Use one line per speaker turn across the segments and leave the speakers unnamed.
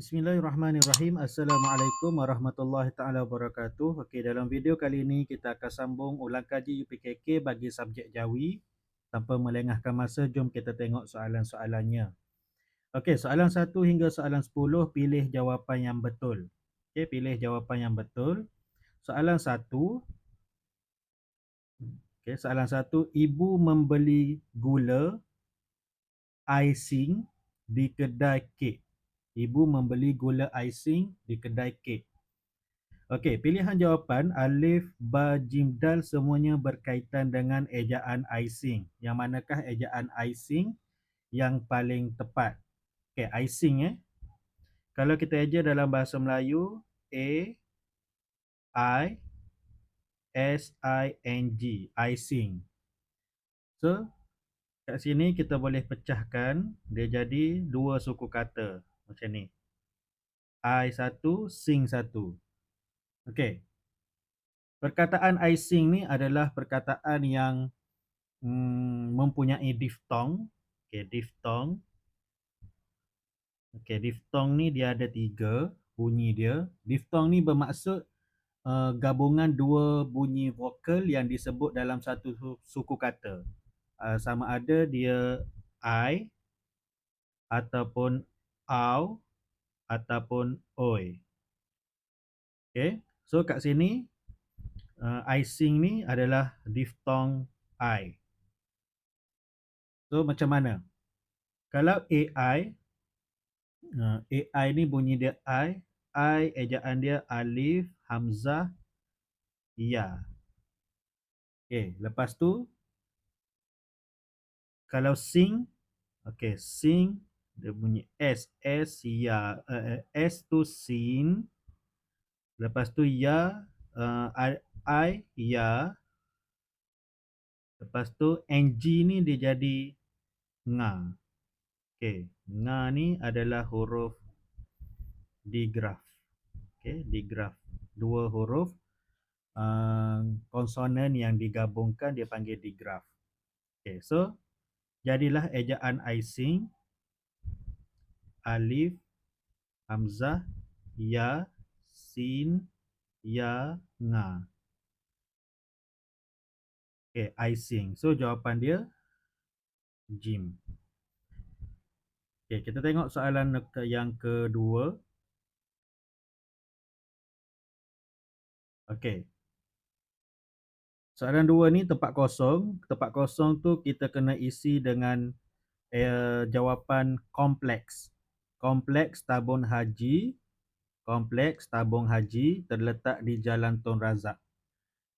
Bismillahirrahmanirrahim. Assalamualaikum warahmatullahi taala wabarakatuh. Okey, dalam video kali ini kita akan sambung ulang kaji UPKK bagi subjek Jawi. Tanpa melengahkan masa, jom kita tengok soalan-soalannya. Okey, soalan 1 hingga soalan 10, pilih jawapan yang betul. Okey, pilih jawapan yang betul. Soalan 1. Okey, soalan 1, ibu membeli gula icing di kedai kek. Ibu membeli gula icing di kedai kek. Okey, pilihan jawapan alif, ba, jim, dal semuanya berkaitan dengan ejaan icing. Yang manakah ejaan icing yang paling tepat? Okey, icing Kalau kita eja dalam bahasa Melayu, A-I-S-I-N-G, icing. So, kat sini kita boleh pecahkan dia jadi dua suku kata macam ni. I satu, sing satu. Okey. Perkataan icing ni adalah perkataan yang mempunyai diftong. Okey, diftong. Okey, diftong ni dia ada 3 bunyi dia. Diftong ni bermaksud gabungan dua bunyi vokal yang disebut dalam satu suku kata. Sama ada dia I ataupun au ataupun oi. Okey, so kat sini icing ni adalah diftong I. So macam mana? Kalau AI ni bunyi dia I ejaan dia alif, hamzah, ya. Okey, lepas tu kalau sing, okey, sing dia bunyi S ya, S tu sin. Lepas tu ya, I ya. Lepas tu NG ni dia jadi nga. Okey, nga ni adalah huruf digraf. Okey, digraf. Dua huruf konsonan yang digabungkan dia panggil digraf. Okey, so jadilah ejaan icing alif, hamzah, ya, sin, ya, nga. Okey, icing. So jawapan dia jim. Okey, kita tengok soalan yang kedua. Okey. Soalan 2 ni tempat kosong. Tempat kosong tu kita kena isi dengan jawapan kompleks. Kompleks Tabung Haji. Kompleks Tabung Haji terletak di Jalan Tun Razak.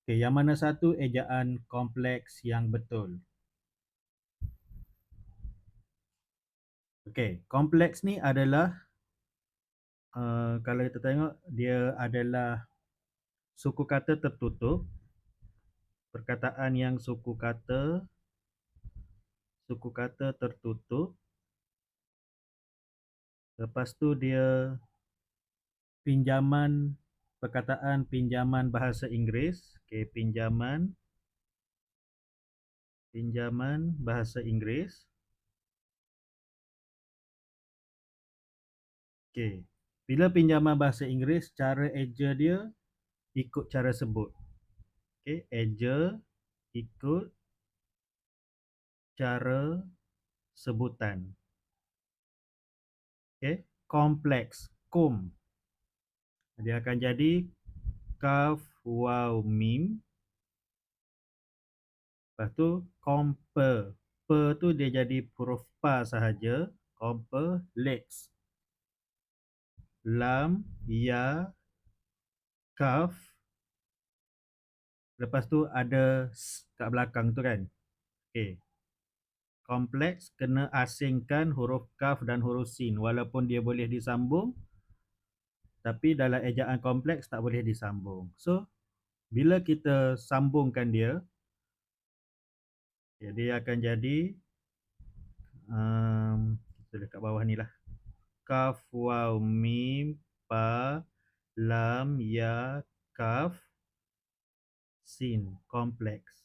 Okey, yang mana satu ejaan kompleks yang betul? Okey, kompleks ni adalah kalau kita tengok dia adalah suku kata tertutup. Perkataan yang suku kata tertutup. Lepas tu dia pinjaman, perkataan pinjaman bahasa Inggeris. Okey, pinjaman bahasa Inggeris. Okey, bila pinjaman bahasa Inggeris, cara eja dia ikut cara sebut. Okey, eja ikut cara sebutan. Okey, kompleks, kum. Dia akan jadi kaf, waw, mim. Lepas tu kompe. Pe tu dia jadi huruf pa sahaja. Complex. Lam, ya, kaf. Lepas tu ada s kat belakang tu kan. Okey. Kompleks kena asingkan huruf kaf dan huruf sin. Walaupun dia boleh disambung, tapi dalam ejaan kompleks tak boleh disambung. So, bila kita sambungkan dia, dia akan jadi kita lihat kat bawah ni lah. Kaf, waw, mim, pa, lam, ya, kaf, sin. Kompleks.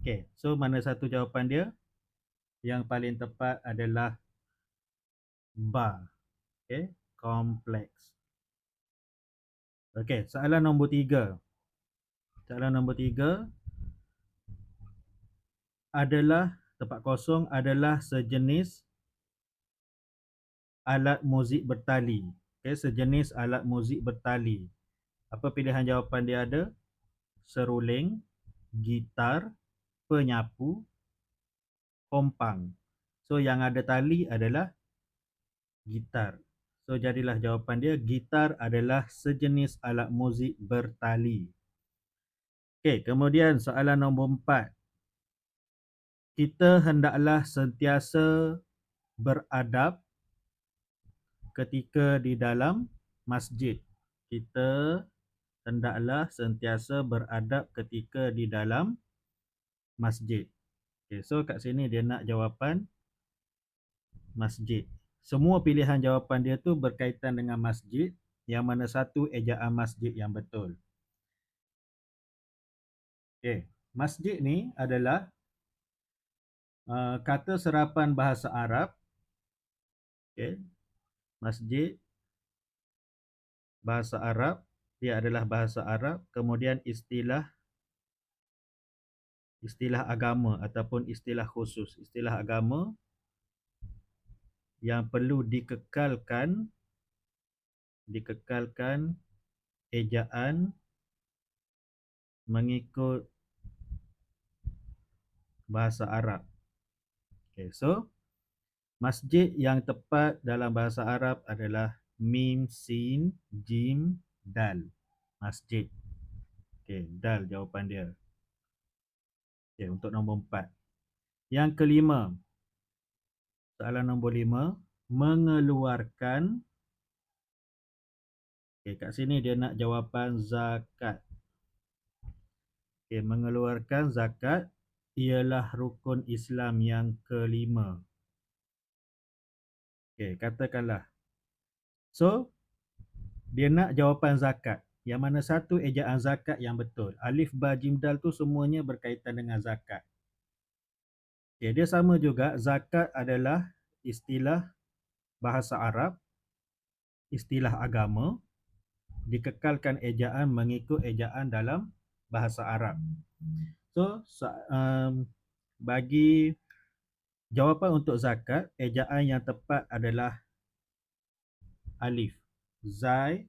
Okay, so mana satu jawapan dia? Yang paling tepat adalah Ba. Okey, kompleks. Okey, soalan nombor 3. Soalan nombor 3 adalah tempat kosong adalah sejenis alat muzik bertali. Okey, sejenis alat muzik bertali. Apa pilihan jawapan dia ada? Seruling, gitar, penyapu, kompang. So yang ada tali adalah gitar. So jadilah jawapan dia gitar adalah sejenis alat muzik bertali. Okey, kemudian soalan nombor 4. Kita hendaklah sentiasa beradab ketika di dalam masjid. Kita hendaklah sentiasa beradab ketika di dalam masjid. Okay, so kat sini dia nak jawapan masjid. Semua pilihan jawapan dia tu berkaitan dengan masjid, yang mana satu ejaan masjid yang betul. Okay, masjid ni adalah kata serapan bahasa Arab. Okay, masjid bahasa Arab, dia adalah bahasa Arab. Kemudian istilah agama ataupun istilah khusus. Istilah agama yang perlu dikekalkan ejaan mengikut bahasa Arab. Okay, so masjid yang tepat dalam bahasa Arab adalah mim, sin, jim, dal. Masjid. Okay, dal jawapan dia. Okay, untuk nombor 4. Yang kelima. Soalan nombor 5. Mengeluarkan. Okay, kat sini dia nak jawapan zakat. Okay, mengeluarkan zakat ialah rukun Islam yang kelima. Okay, katakanlah. So, dia nak jawapan zakat. Yang mana satu ejaan zakat yang betul. Alif, ba, jim, dal tu semuanya berkaitan dengan zakat. Okay, dia sama juga. Zakat adalah istilah bahasa Arab, istilah agama, dikekalkan ejaan mengikut ejaan dalam bahasa Arab. So, bagi jawapan untuk zakat, ejaan yang tepat adalah alif. Zai,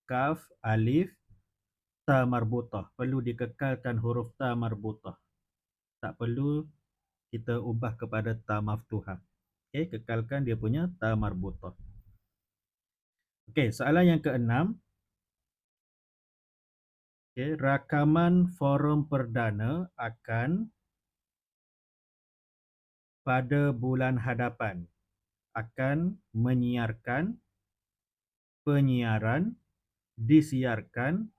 kaf, alif, ta marbutah. Perlu dikekalkan huruf ta marbutah. Tak perlu kita ubah kepada ta maftuhah. Okay, kekalkan dia punya ta marbutah. Okay, soalan yang keenam. Okay, rakaman forum perdana akan pada bulan hadapan akan menyiarkan penyiaran, disiarkan,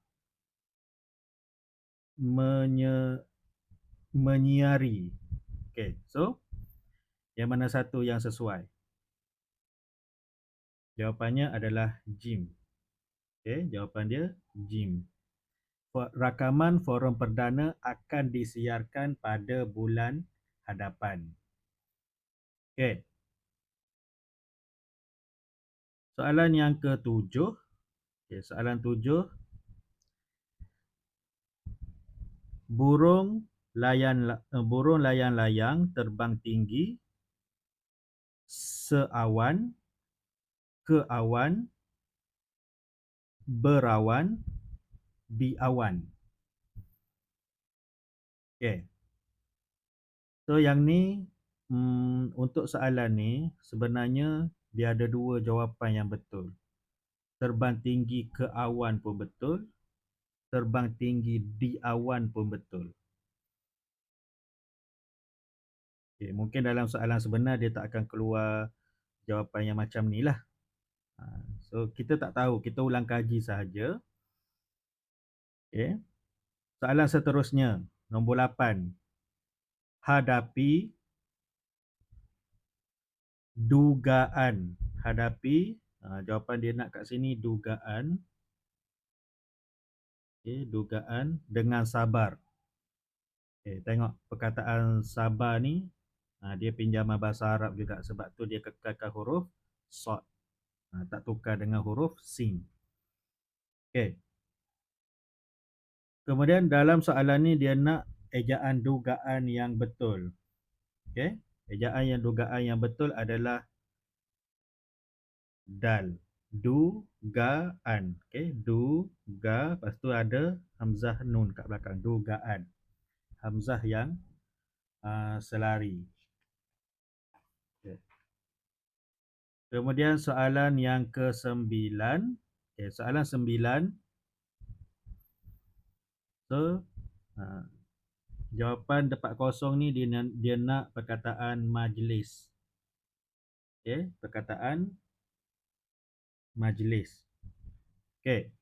menyiari. Okay, so yang mana satu yang sesuai? Jawapannya adalah jim. Okay, jawapan dia jim. Rakaman forum perdana akan disiarkan pada bulan hadapan. Okay. Soalan yang ke-7. Okay, soalan 7. Burung layang-layang terbang tinggi seawan, ke awan, berawan, di awan. Okay. So yang ni untuk soalan ni sebenarnya dia ada dua jawapan yang betul. Terbang tinggi ke awan pun betul, terbang tinggi di awan pun betul. Okay, mungkin dalam soalan sebenar dia tak akan keluar jawapan yang macam ni lah. So kita tak tahu, kita ulang kaji sahaja. Okay. Soalan seterusnya, nombor 8. Hadapi dugaan. Hadapi, jawapan dia nak kat sini dugaan. Okay, dugaan dengan sabar. Okay, tengok perkataan sabar ni, dia pinjaman bahasa Arab juga, sebab tu dia kekalkan huruf sod. Tak tukar dengan huruf sin. Okey. Kemudian dalam soalan ni dia nak ejaan dugaan yang betul. Okey. Dugaan yang betul adalah dal. Dugaan. Okey, duga, lepas tu ada hamzah nun kat belakang. Dugaan. Hamzah yang selari. Okay. Kemudian soalan yang ke-9. Okay, soalan 9. So, jawapan tepat kosong ni dia nak perkataan majlis. Okay, perkataan majlis. Okay.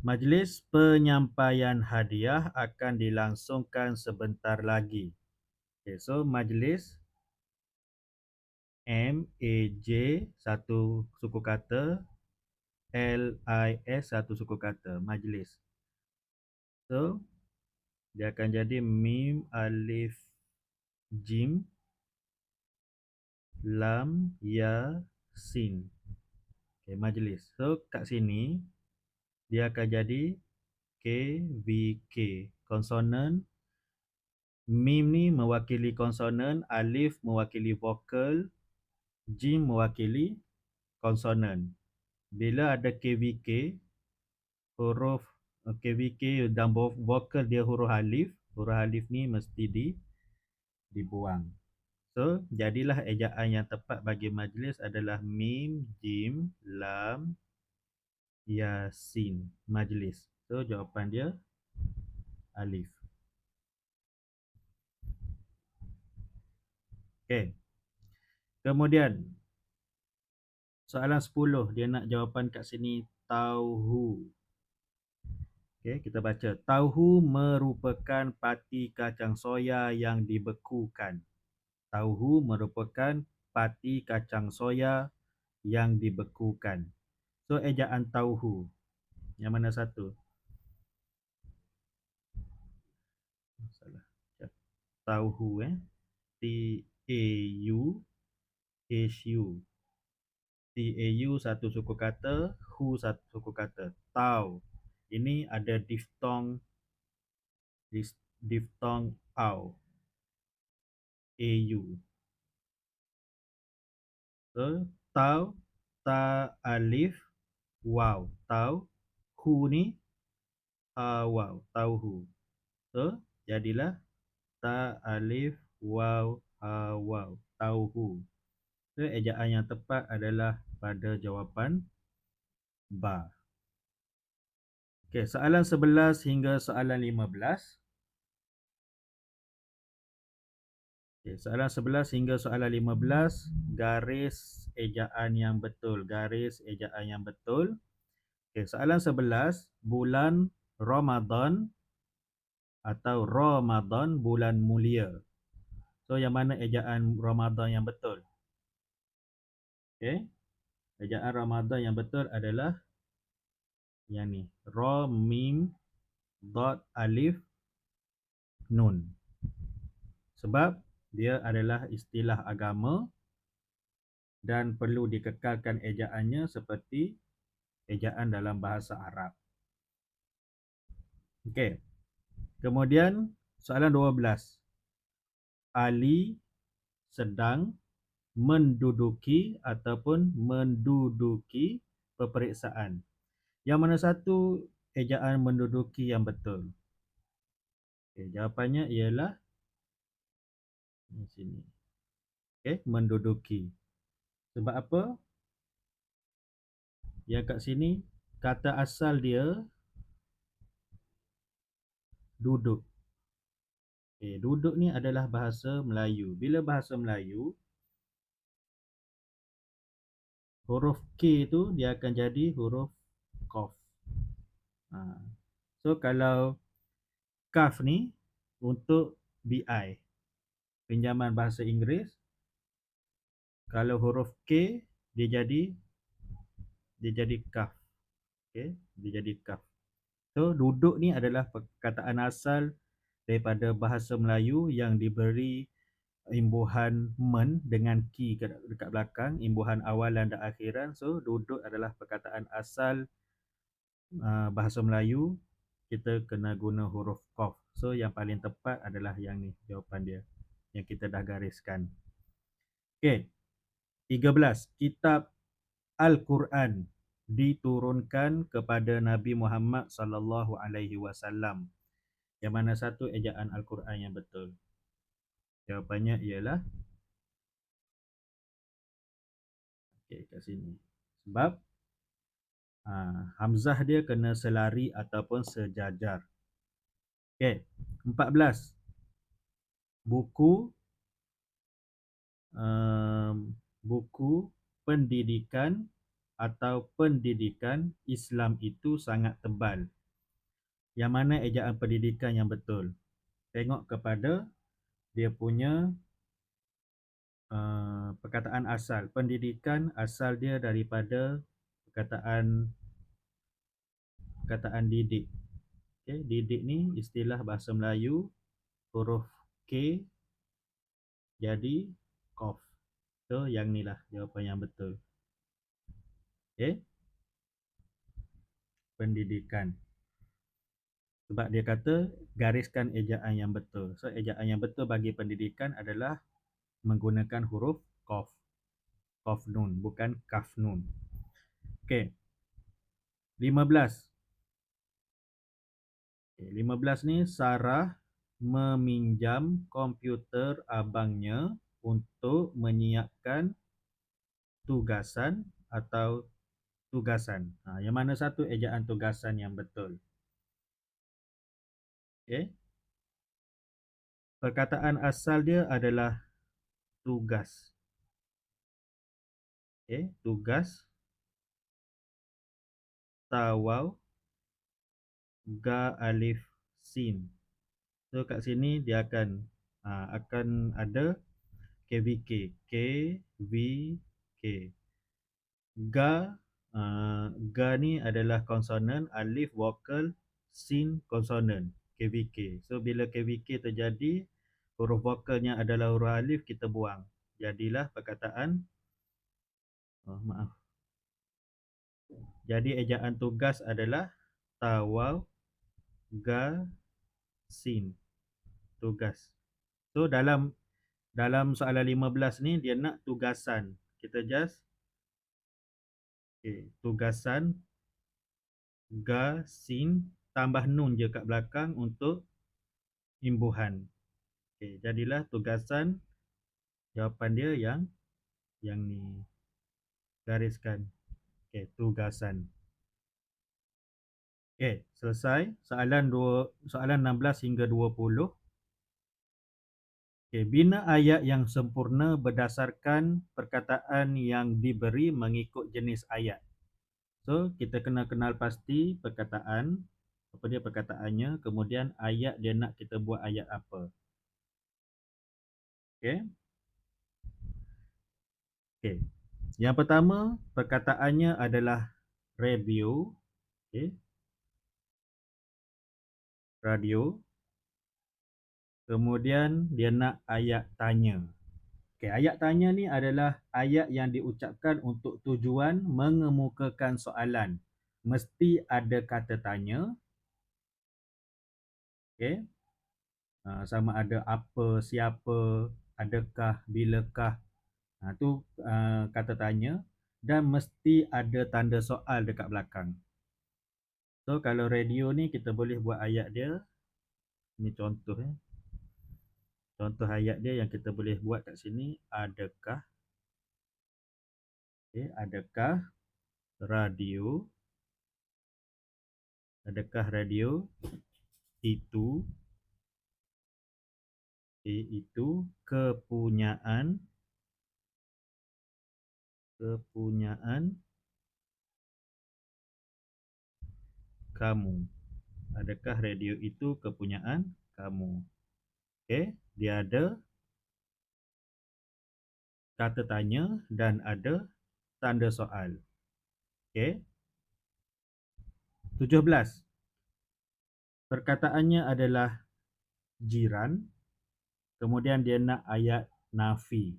Majlis penyampaian hadiah akan dilangsungkan sebentar lagi. Okay, so majlis M-A-J satu suku kata, L-I-S satu suku kata, majlis. So, dia akan jadi mim, alif, jim, lam, ya, sin. Okay, majlis. So, kat sini, dia akan jadi K-V-K. Konsonan. Mim ni mewakili konsonan, alif mewakili vokal, jim mewakili konsonan. Bila ada KVK, huruf KVK dan vokal dia huruf alif ni mesti dibuang. So, jadilah ejaan yang tepat bagi majlis adalah mim, jim, lam, ya, sin. Majlis. So, jawapan dia alif. Okay. Kemudian, soalan 10. Dia nak jawapan kat sini tauhu. Okay, kita baca. Tauhu merupakan pati kacang soya yang dibekukan. Tauhu merupakan pati kacang soya yang dibekukan. So, ejaan tauhu. Yang mana satu? Salah. Tauhu T-A-U-H-U. T-A-U satu suku kata, hu satu suku kata. Tau. Ini ada diftong au. A-U. So, tau, ta, alif, waw. Tau, hu ni, waw. Tauhu. So, jadilah ta, alif, waw, waw. Tauhu. So, ejaan yang tepat adalah pada jawapan ba. Okey, soalan 11 hingga soalan 15. Okey, soalan 11 hingga soalan 15, garis ejaan yang betul. Garis ejaan yang betul. Okey, soalan 11, bulan Ramadan atau Ramadan, bulan mulia. So, yang mana ejaan Ramadan yang betul? Okey. Ejaan Ramadan yang betul adalah yang ni. Ra, mim, dot, alif, nun. Sebab dia adalah istilah agama dan perlu dikekalkan ejaannya seperti ejaan dalam bahasa Arab. Okey. Kemudian soalan 12. Ali sedang menduduki ataupun menduduki peperiksaan. Yang mana satu ejaan menduduki yang betul? Okay, jawapannya ialah di sini. Okay, menduduki. Sebab apa? Yang kat sini kata asal dia duduk. Okay, duduk ni adalah bahasa Melayu. Bila bahasa Melayu, huruf K tu dia akan jadi huruf Qaf. So kalau Qaf ni untuk BI, pinjaman bahasa Inggeris. Kalau huruf K dia jadi Qaf. Okay, dia jadi Qaf. So duduk ni adalah perkataan asal daripada bahasa Melayu yang diberi imbuhan men dengan ki dekat belakang, imbuhan awalan dan akhiran. So duduk adalah perkataan asal bahasa Melayu, kita kena guna huruf qaf. So yang paling tepat adalah yang ni, jawapan dia yang kita dah gariskan. Okey, 13. Kitab Al-Quran diturunkan kepada Nabi Muhammad sallallahu alaihi wasallam. Yang mana satu ejaan Al-Quran yang betul? Jawapannya ialah kat sini. Sebab hamzah dia kena selari ataupun sejajar. Okey, 14. Buku pendidikan atau pendidikan Islam itu sangat tebal. Yang mana ejaan pendidikan yang betul? Tengok kepada dia punya perkataan asal. Pendidikan asal dia daripada perkataan didik. Okay, didik ni istilah bahasa Melayu, huruf K jadi qaf. So yang ni lah jawapan yang betul. Okay, pendidikan. Sebab dia kata gariskan ejaan yang betul. So ejaan yang betul bagi pendidikan adalah menggunakan huruf qaf. Qaf nun, bukan kaf nun. Okay, 15. 15 ni, Sarah meminjam komputer abangnya untuk menyiapkan tugasan atau tugasan. Yang mana satu ejaan tugasan yang betul? Okay. Perkataan asal dia adalah tugas. Okay. Tugas, tawau, ga alif sin. So kat sini dia akan ada KVK, KVK. Ga ni adalah konsonan, alif vokal, sin konsonan, KVK. So bila KVK terjadi, huruf vokalnya adalah huruf alif, kita buang. Jadilah perkataan Jadi ejaan tugas adalah tawau ga sin, tugas. So dalam soalan 15 ni dia nak tugasan. Kita just tugasan ga sin tambah nun je kat belakang untuk imbuhan. Jadilah tugasan, jawapan dia yang ni, gariskan. Tugasan. Selesai soalan 16 hingga 20. Bina ayat yang sempurna berdasarkan perkataan yang diberi mengikut jenis ayat. So kita kena kenal pasti perkataan, apa dia perkataannya, kemudian ayat dia nak kita buat ayat apa. Yang pertama, perkataannya adalah radio. Radio. Kemudian dia nak ayat tanya. Ayat tanya ni adalah ayat yang diucapkan untuk tujuan mengemukakan soalan. Mesti ada kata tanya. Sama ada apa, siapa, adakah, bilakah. Tu kata tanya. Dan mesti ada tanda soal dekat belakang. So kalau radio ni kita boleh buat ayat dia. Ini contoh. Contoh ayat dia yang kita boleh buat kat sini. Adakah adakah radio itu kepunyaan kamu. Adakah radio itu kepunyaan kamu? Dia ada kata tanya dan ada tanda soal. 17. Perkataannya adalah jiran. Kemudian dia nak ayat nafi.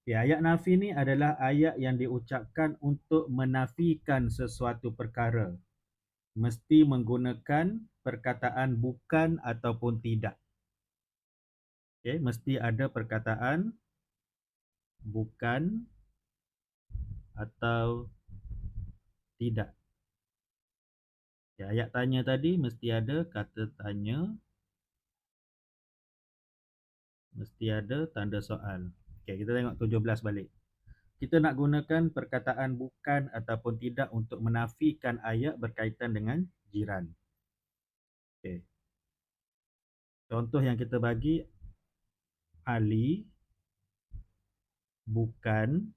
Okay, ayat nafi ni adalah ayat yang diucapkan untuk menafikan sesuatu perkara. Mesti menggunakan perkataan bukan ataupun tidak. Okay, mesti ada perkataan bukan atau tidak. Okay, ayat tanya tadi mesti ada kata tanya, mesti ada tanda soal. Okay, kita tengok 17 balik. Kita nak gunakan perkataan bukan ataupun tidak untuk menafikan ayat berkaitan dengan jiran. Okay. Contoh yang kita bagi, Ali bukan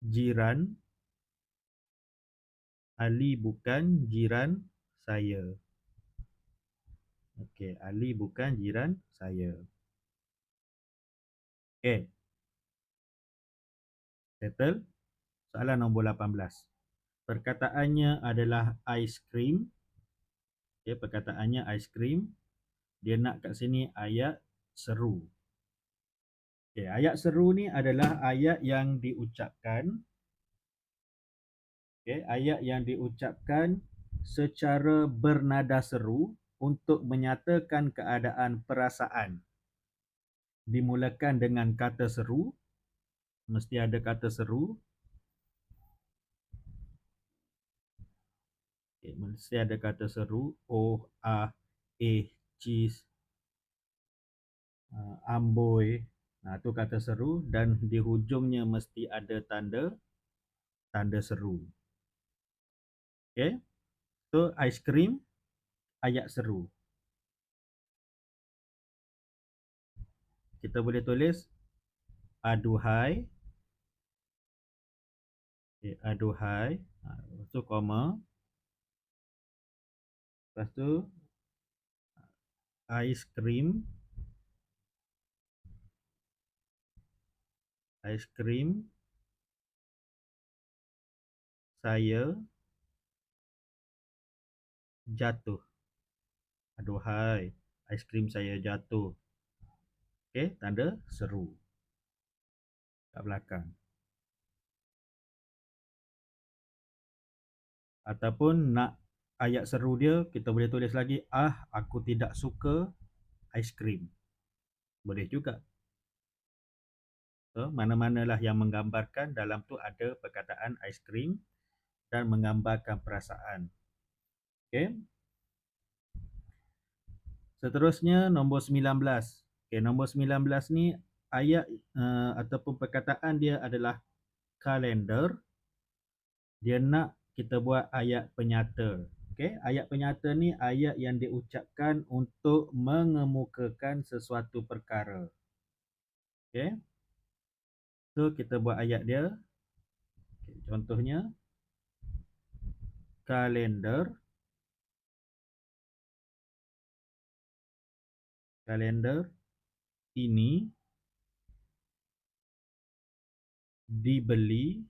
jiran, Ali bukan jiran saya. Okey, Ali bukan jiran saya. Okey, settle. Soalan nombor 18. Perkataannya adalah ice cream. Okey, perkataannya ice cream. Dia nak kat sini ayat seru. Okey, ayat seru ni adalah ayat yang diucapkan. Okey, ayat yang diucapkan secara bernada seru untuk menyatakan keadaan perasaan. Dimulakan dengan kata seru, mesti ada kata seru. Okay, mesti ada kata seru. Oh, ah, cheese, amboi. Nah, tu kata seru dan di hujungnya mesti ada tanda seru. Okay, so ice cream, ayat seru. Kita boleh tulis aduhai. Okay, aduhai. Lepas tu koma. Lepas tu ice cream. Ice cream saya jatuh. Aduhai, ice cream saya jatuh. Okey, tanda seru kat belakang. Ataupun nak ayat seru dia, kita boleh tulis lagi, aku tidak suka aiskrim. Boleh juga. So, mana-manalah yang menggambarkan dalam tu ada perkataan aiskrim dan menggambarkan perasaan. Okey. Seterusnya nombor 19. Okey, nombor 19 ni ayat ataupun perkataan dia adalah kalender. Dia nak kita buat ayat penyata. Okey, ayat penyata ni ayat yang diucapkan untuk mengemukakan sesuatu perkara. Okey. So kita buat ayat dia. Okay, contohnya kalender ini dibeli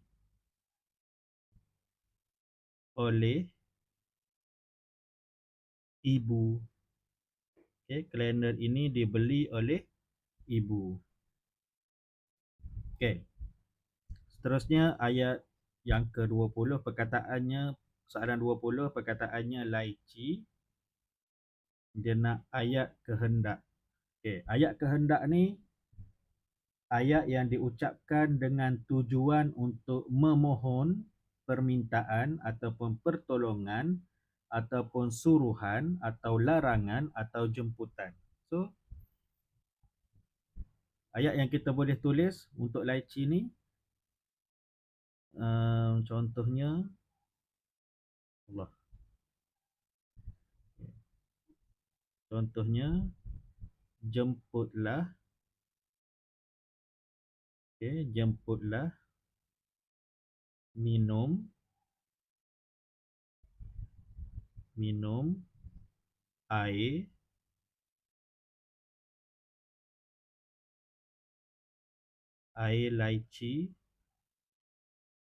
oleh ibu. Okey, kalender ini dibeli oleh ibu. Okey. Seterusnya ayat yang ke-20, perkataannya soalan 20, perkataannya laici. Dia nak ayat kehendak. Okey, ayat kehendak ni ayat yang diucapkan dengan tujuan untuk memohon permintaan ataupun pertolongan ataupun suruhan atau larangan atau jemputan. So ayat yang kita boleh tulis untuk laici ni contohnya Allah. Contohnya jemputlah. Okey, jemputlah minum air laici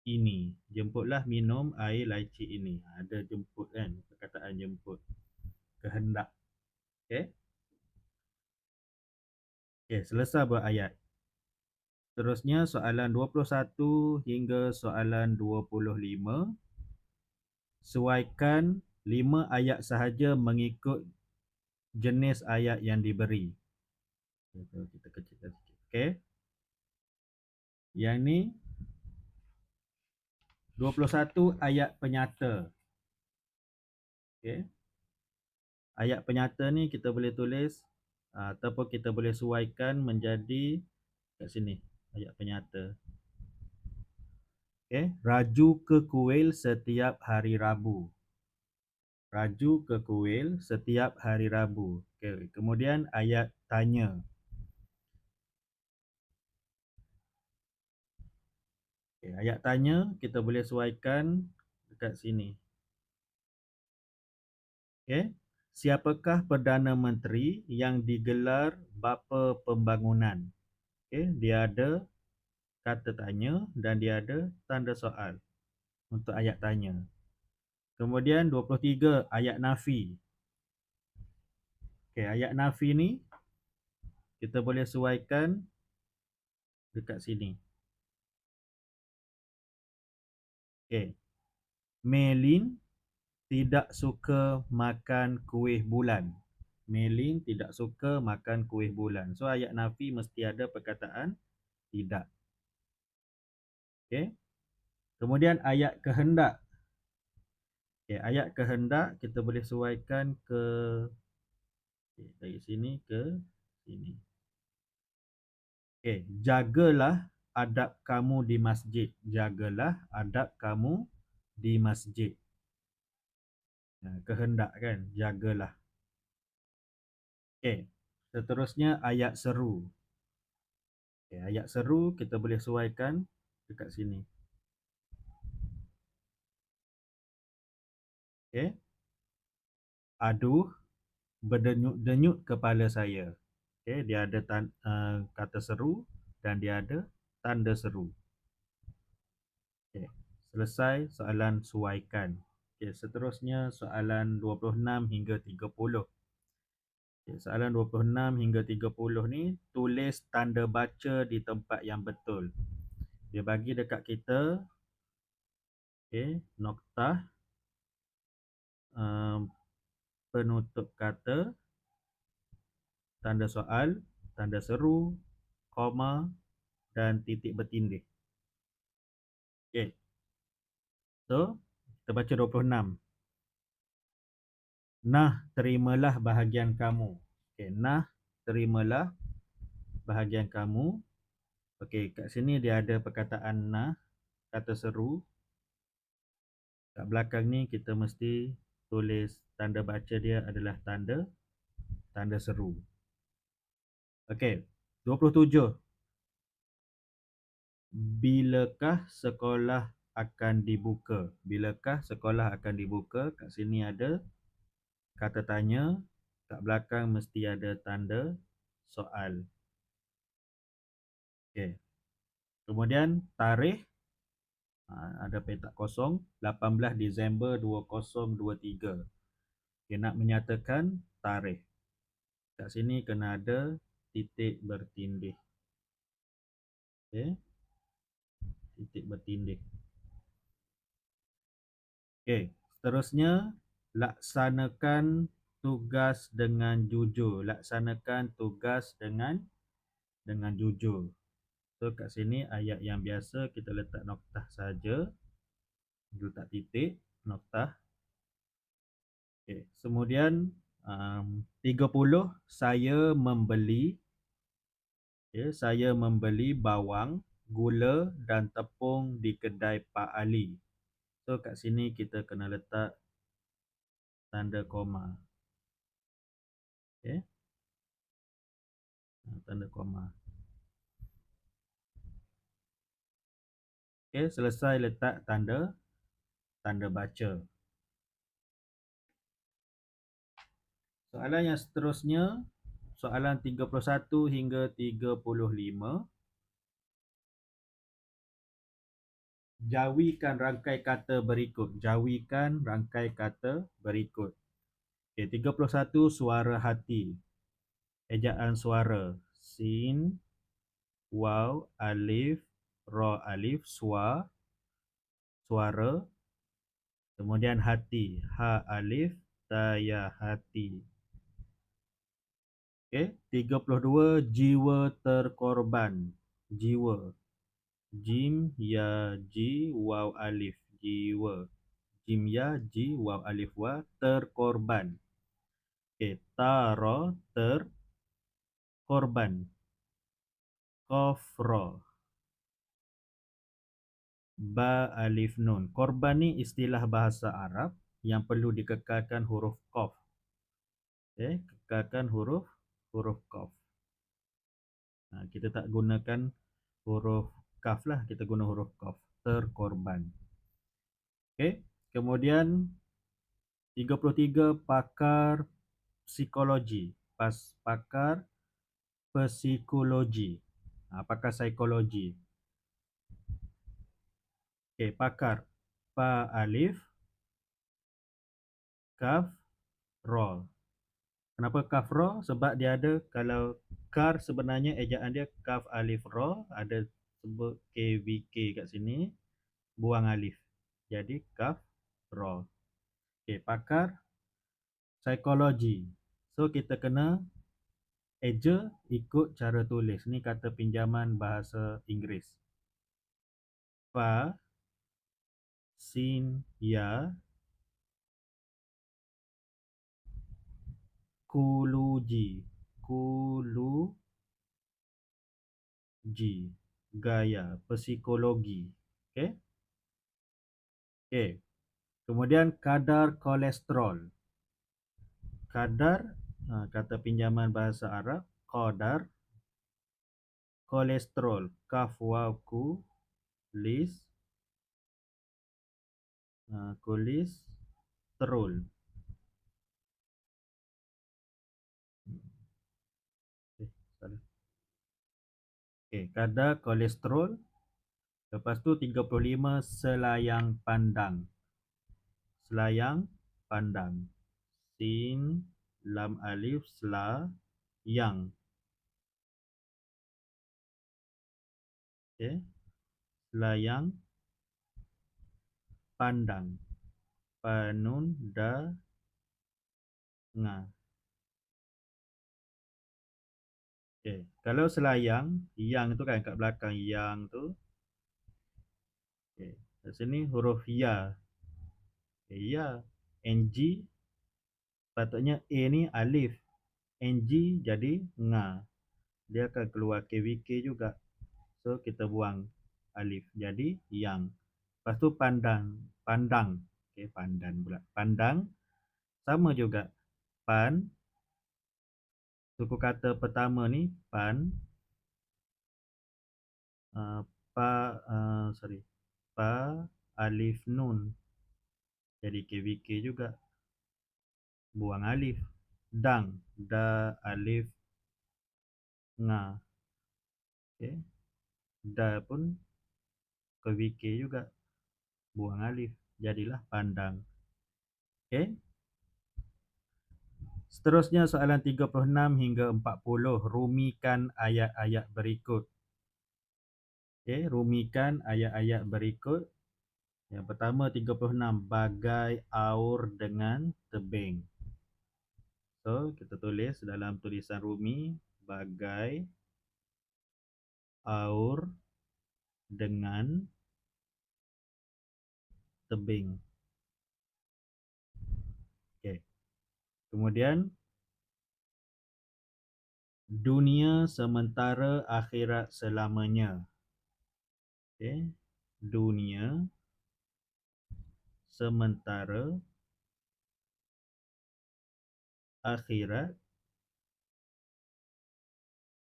ini. Jemputlah minum air laici ini. Ada jemput kan, perkataan jemput. Kehendak. Okey. Okey, selesai buat ayat. Terusnya soalan 21 hingga soalan 25. Suaikan 5 ayat sahaja mengikut jenis ayat yang diberi. Kita kecilkan sikit. Okey. Yang ni 21 ayat penyata. Okey. Ayat penyata ni kita boleh tulis ataupun kita boleh suaikan menjadi kat sini ayat penyata. Okey, raju ke kuil setiap hari Rabu. Raju ke kuil setiap hari Rabu. Okey, kemudian ayat tanya. Okey, ayat tanya kita boleh suaikan dekat sini. Okey. Siapakah Perdana Menteri yang digelar bapa pembangunan? Okey, dia ada kata tanya dan dia ada tanda soal untuk ayat tanya. Kemudian 23 ayat nafi. Okey, ayat nafi ni kita boleh suaikan dekat sini. Okey. Melin tidak suka makan kuih bulan. Melin tidak suka makan kuih bulan. So ayat nafi mesti ada perkataan tidak. Okey. Kemudian ayat kehendak. Okey, ayat kehendak kita boleh suaikan ke dari sini ke sini. Okey, jagalah adab kamu di masjid. Jagalah adab kamu di masjid. Kehendak kan, jagalah. Okey, seterusnya ayat seru. Okey, ayat seru kita boleh suaikan dekat sini. Okey. Aduh, berdenyut-denyut kepala saya. Okey, dia ada kata seru dan dia ada tanda seru. Okey, selesai soalan suaikan. Okey, seterusnya soalan 26 hingga 30. Okay, soalan 26 hingga 30 ni tulis tanda baca di tempat yang betul. Dia bagi dekat kita noktah, penutup kata, tanda soal, tanda seru, koma dan titik bertindih. Okey. So, kita baca 26. Nah, terimalah bahagian kamu. Okey, nah, terimalah bahagian kamu. Okey, kat sini dia ada perkataan nah, kata seru. Kat belakang ni kita mesti tulis tanda baca dia adalah tanda seru. Okey, 27. Bilakah sekolah akan dibuka? Bilakah sekolah akan dibuka? Kat sini ada kata tanya, kat belakang mesti ada tanda soal. Okey. Kemudian tarikh ada petak kosong 18 Disember 2023. Okey, nak menyatakan tarikh. Kat sini kena ada titik bertindih. Okey. Titik bertindih. Okey, seterusnya laksanakan tugas dengan jujur. Laksanakan tugas dengan jujur. So kat sini ayat yang biasa kita letak noktah saja. Letak titik, noktah. Okey, kemudian 30 saya membeli saya membeli bawang, gula dan tepung di kedai Pak Ali. So kat sini kita kena letak tanda koma. Okey. Tanda koma. Okey, selesai letak tanda baca. Soalan yang seterusnya, soalan 31 hingga 35. Jawikan rangkai kata berikut. Jawikan rangkai kata berikut. Okey, 31 suara hati. Ejaan suara. sin, waw, alif, ra alif, suara, kemudian hati, ha alif, ta ya hati. Okey, 32 jiwa terkorban. Jiwa. Jim ya ji waw alif, jiwa. Jim ya ji waw alif wa, terkorban. Okey, tara, korban. Qaf ra, ba alif nun. Korban ni istilah bahasa Arab yang perlu dikekalkan huruf qaf. Okey, kekalkan huruf qaf. Kita tak gunakan huruf kaf lah, kita guna huruf qaf. Terkorban. Okey, kemudian 33 pakar psikologi. Pakar psikologi. Pakar psikologi. Okey, pakar. Pa alif, kaf, ra. Kenapa kaf ra? Sebab dia ada, kalau kar sebenarnya ejaan dia kaf alif ra, ada sebut KVK kat sini, buang alif. Jadi kaf ra. Okey, pakar psikologi. So kita kena eja ikut cara tulis. Ni kata pinjaman bahasa Inggeris. Fa, sin, ya, kuluji. Gaya, psikologi. Okey. Okey. Kemudian kadar kolesterol. Kadar, kata pinjaman bahasa Arab, qadar, kolesterol, kaf waw ku, lis, kolesterol. Salah. Okey, kadar kolesterol. Lepas tu 35 selayang pandang. Selayang pandang. Sin, lam alif, sela, yang. Okey. Selayang pandang. Panun, da, nga. Okey. Kalau selayang, yang tu kan kat belakang yang tu. Okey. Kat sini huruf ya. Okay, ya. NG. Patutnya A ni alif. NG jadi nga. Dia akan keluar KVK juga. So kita buang alif. Jadi yang. Lepas tu pandang. Okey, pandan pula. Pandang. Sama juga. Pan. Suku kata pertama ni pan. Pa alif nun. Jadi KVK juga. Buang alif. Dang. Da alif nga. Okey. Da pun KVK juga. Buang alif. Jadilah pandang. Okey. Seterusnya soalan 36 hingga 40. Rumikan ayat-ayat berikut. Okey, rumikan ayat-ayat berikut. Yang pertama 36. Bagai aur dengan tebing. So, kita tulis dalam tulisan rumi. Bagai aur dengan tebing. Okey. Kemudian dunia sementara akhirat selamanya. Okey. Dunia sementara akhirat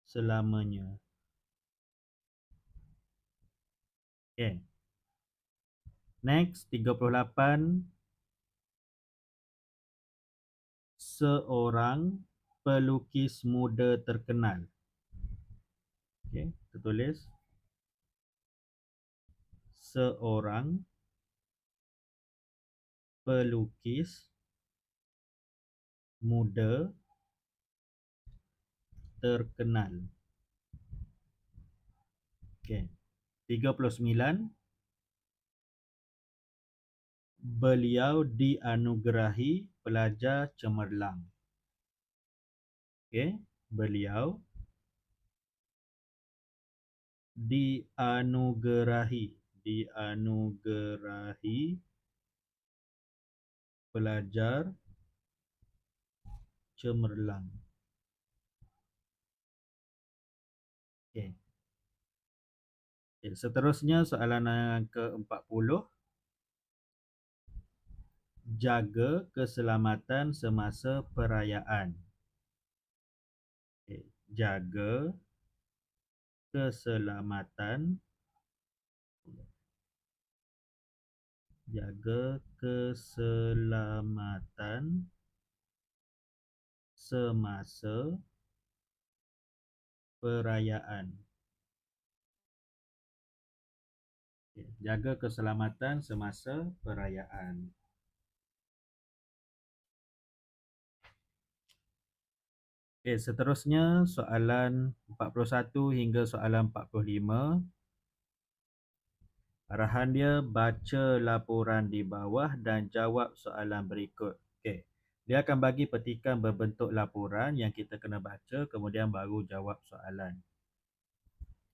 selamanya. Okey. Next 38. Seorang pelukis muda terkenal. Okey, kita tulis seorang pelukis muda terkenal. Okey. 39, beliau dianugerahi pelajar cemerlang. Okey, beliau dianugerahi pelajar cemerlang. Okey. Seterusnya soalan yang ke-40, jaga keselamatan semasa perayaan. Okey, jaga keselamatan semasa perayaan. Okey, jaga keselamatan semasa perayaan. Okey, seterusnya soalan 41 hingga soalan 45. Arahan dia, baca laporan di bawah dan jawab soalan berikut. Okey. Dia akan bagi petikan berbentuk laporan yang kita kena baca, kemudian baru jawab soalan.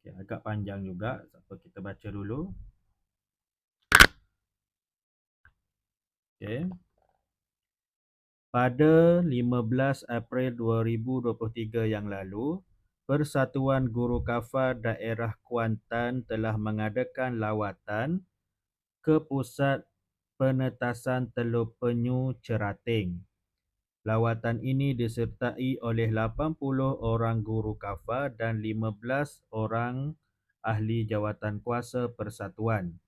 Okey, agak panjang juga, so kita baca dulu. Okey. Pada 15 April 2023 yang lalu, Persatuan Guru Kafar Daerah Kuantan telah mengadakan lawatan ke Pusat Penetasan Telur Penyu Cerating. Lawatan ini disertai oleh 80 orang guru kafar dan 15 orang ahli jawatankuasa persatuan.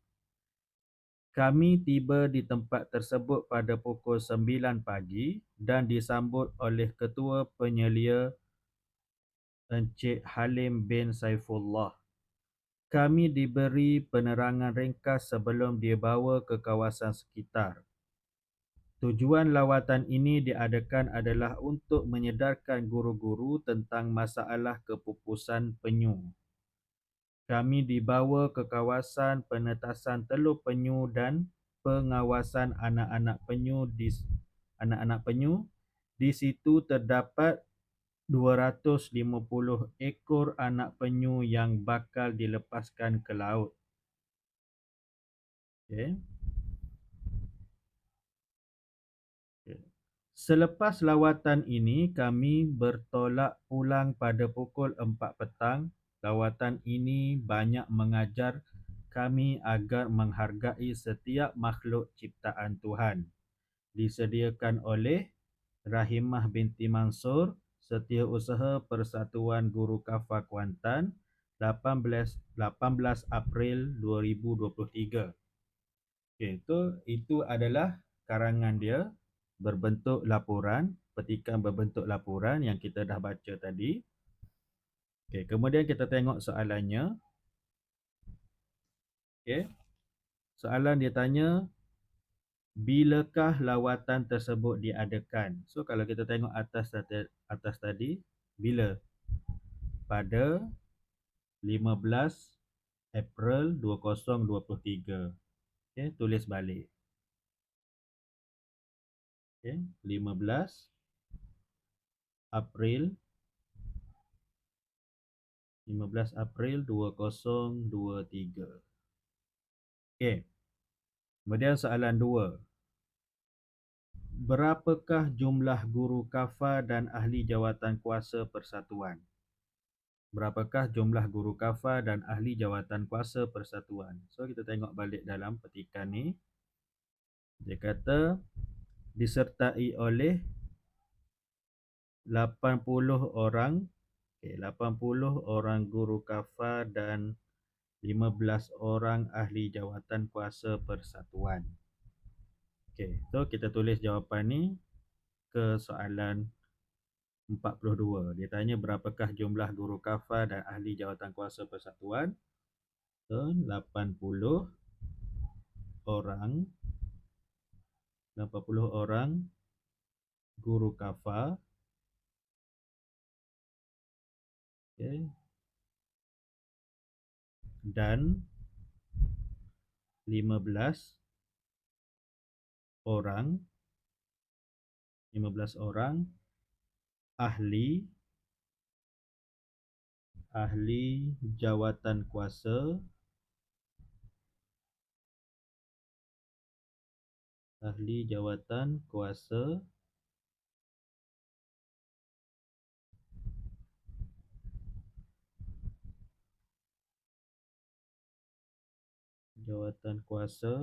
Kami tiba di tempat tersebut pada pukul 9 pagi dan disambut oleh Ketua Penyelia Encik Halim bin Saifullah. Kami diberi penerangan ringkas sebelum dibawa ke kawasan sekitar. Tujuan lawatan ini diadakan adalah untuk menyedarkan guru-guru tentang masalah kepupusan penyu. Kami dibawa ke kawasan penetasan telur penyu dan pengawasan anak-anak penyu. Di situ terdapat 250 ekor anak penyu yang bakal dilepaskan ke laut. Okey. Selepas lawatan ini, kami bertolak pulang pada pukul 4 petang. Lawatan ini banyak mengajar kami agar menghargai setiap makhluk ciptaan Tuhan. Disediakan oleh Rahimah binti Mansur, Setiausaha Persatuan Guru Kafar Kuantan, 18 April 2023. Okey, itu adalah karangan dia berbentuk laporan, petikan berbentuk laporan yang kita dah baca tadi. Okey, kemudian kita tengok soalannya. Okey. Soalan dia tanya, bilakah lawatan tersebut diadakan? So kalau kita tengok atas tadi, bila? Pada 15 April 2023. Okey, tulis balik. Okey, 15 April 2023. Okey. Kemudian soalan 2. Berapakah jumlah guru kafar dan ahli jawatankuasa persatuan? Berapakah jumlah guru kafar dan ahli jawatankuasa persatuan? So kita tengok balik dalam petikan ni. Dia kata disertai oleh 80 orang, 80 orang guru kafar dan 15 orang ahli jawatankuasa persatuan. Okey, so kita tulis jawapan ni ke soalan 42. Dia tanya berapakah jumlah guru kafar dan ahli jawatankuasa persatuan? So 80 orang. 80 orang guru kafar. Okey. dan 15 orang 15 orang ahli jawatan kuasa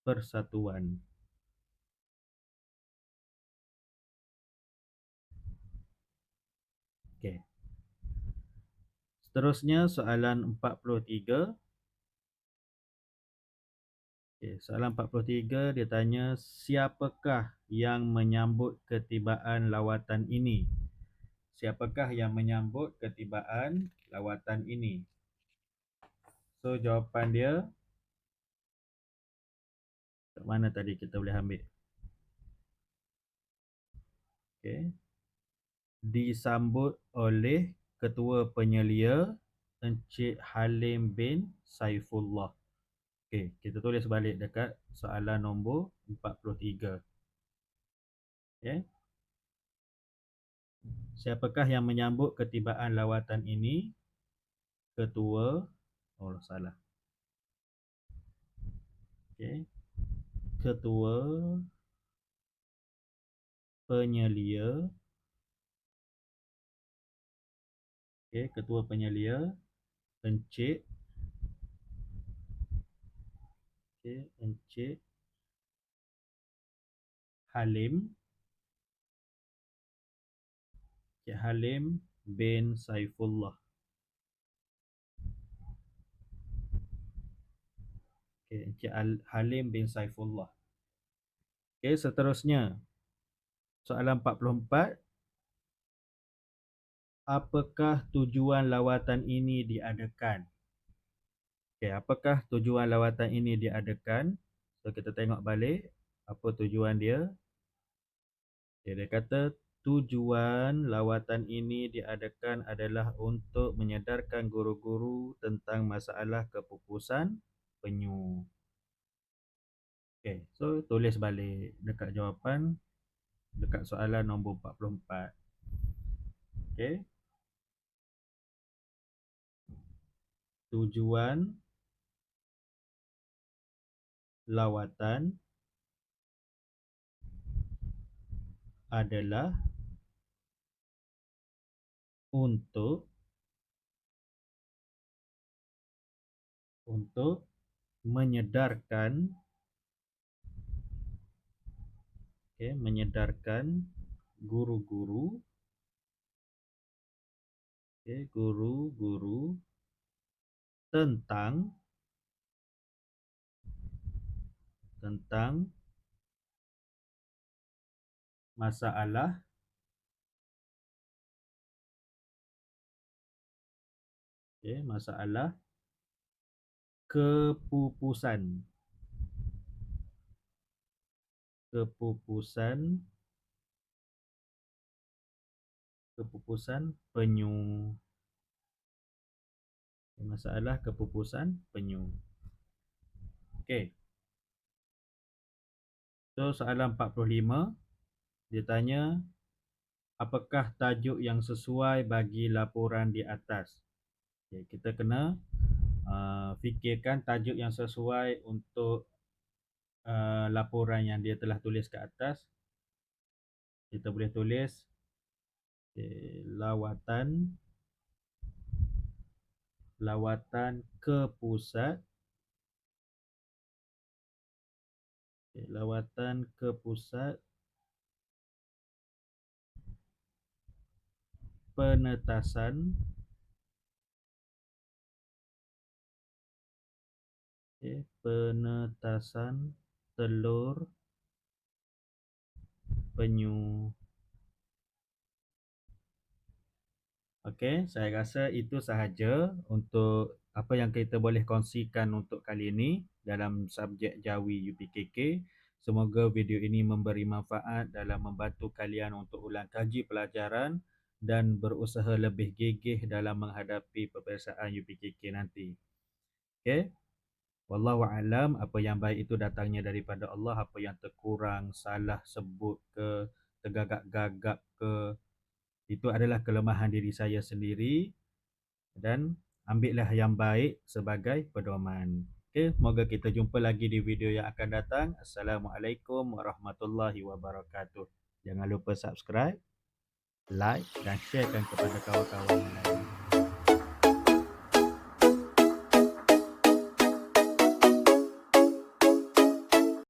persatuan. Okey. Seterusnya soalan 43. Okey, soalan 43 dia tanya siapakah yang menyambut ketibaan lawatan ini? Siapakah yang menyambut ketibaan lawatan ini? So jawapan dia kat mana tadi kita boleh ambil? Okey. Disambut oleh Ketua Penyelia Encik Halim bin Saifullah. Okey, kita tulis balik dekat soalan nombor 43. Okey. Siapakah yang menyambut ketibaan lawatan ini? Ketua salah. Okey. Ketua Penyelia. Okey, Ketua Penyelia Encik Encik Halim bin Saifullah. Okey, Encik Halim bin Saifullah. Okey, seterusnya soalan 44. Apakah tujuan lawatan ini diadakan? Okey, apakah tujuan lawatan ini diadakan? So kita tengok balik apa tujuan dia. Okay, dia kata tujuan lawatan ini diadakan adalah untuk menyedarkan guru-guru tentang masalah kepupusan penyu. Okey, so tulis balik dekat jawapan dekat soalan nombor 44. Okey. Tujuan lawatan adalah untuk menyedarkan menyedarkan guru-guru guru-guru tentang masalah masalah kepupusan penyu. Masalah kepupusan penyu. Okey. So soalan 45 dia tanya apakah tajuk yang sesuai bagi laporan di atas? Okay, kita kena fikirkan tajuk yang sesuai untuk laporan yang dia telah tulis ke atas. Kita boleh tulis lawatan ke pusat penetasan telur penyu. Okey, saya rasa itu sahaja untuk apa yang kita boleh kongsikan untuk kali ini dalam subjek Jawi UPKK. Semoga video ini memberi manfaat dalam membantu kalian untuk ulang kaji pelajaran dan berusaha lebih gigih dalam menghadapi peperiksaan UPKK nanti. Okey. Wallahu alam, apa yang baik itu datangnya daripada Allah, apa yang terkurang, salah sebut ke, tergagap-gagap ke, itu adalah kelemahan diri saya sendiri dan ambillah yang baik sebagai pedoman. Okey, semoga kita jumpa lagi di video yang akan datang. Assalamualaikum warahmatullahi wabarakatuh. Jangan lupa subscribe, like dan sharekan kepada kawan-kawan yang lain.